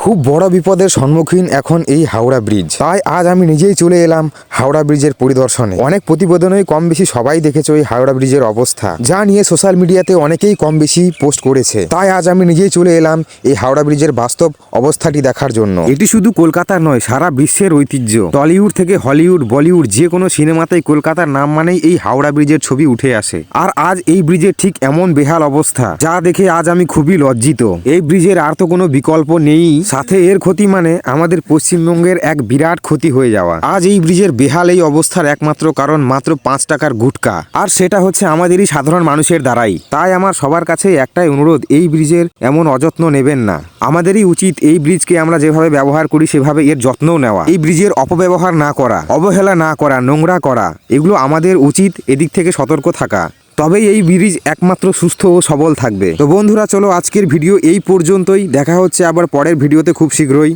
খুব বড় বিপদের সম্মুখীন এখন এই হাওড়া ব্রিজ। তাই আজ আমি নিজেই চলে এলাম হাওড়া ব্রিজের পরিদর্শনে। অনেক প্রতিবেদনেই কম বেশি সবাই দেখেছে ওই হাওড়া ব্রিজের অবস্থা, যা নিয়ে সোশ্যাল মিডিয়াতে অনেকেই কম বেশি পোস্ট করেছে। তাই আজ আমি নিজেই চলে এলাম এই হাওড়া ব্রিজের বাস্তব অবস্থাটি দেখার জন্য। এটি শুধু কলকাতার নয়, সারা বিশ্বের ঐতিহ্য। টলিউড থেকে হলিউড, বলিউড, যে কোনো সিনেমাতেই কলকাতার নাম মানেই এই হাওড়া ব্রিজের ছবি উঠে আসে। আর আজ এই ব্রিজের ঠিক এমন বেহাল অবস্থা, যা দেখে আজ আমি খুবই লজ্জিত। এই ব্রিজের আর তো কোনো বিকল্প নেই, সাথে এর ক্ষতি মানে আমাদের পশ্চিমবঙ্গের এক বিরাট ক্ষতি হয়ে যাওয়া। আজ এই ব্রিজের বেহাল এই অবস্থার একমাত্র কারণ মাত্র 5 টাকার গুটকা, আর সেটা হচ্ছে আমাদেরই সাধারণ মানুষের দ্বারাই। তাই আমার সবার কাছে একটাই অনুরোধ, এই ব্রিজের এমন অযত্ন নেবেন না। আমাদেরই উচিত এই ব্রিজকে আমরা যেভাবে ব্যবহার করি সেভাবে এর যত্নও নেওয়া। এই ব্রিজের অপব্যবহার না করা, অবহেলা না করা, নোংরা করা, এগুলো আমাদের উচিত। এদিক থেকে সতর্ক থাকা, তবেই এই ব্রিজ একমাত্র সুস্থ ও সবল থাকবে। তো বন্ধুরা, চলো আজকের ভিডিও এই পর্যন্তই। দেখা হচ্ছে আবার পরের ভিডিওতে খুব শীঘ্রই।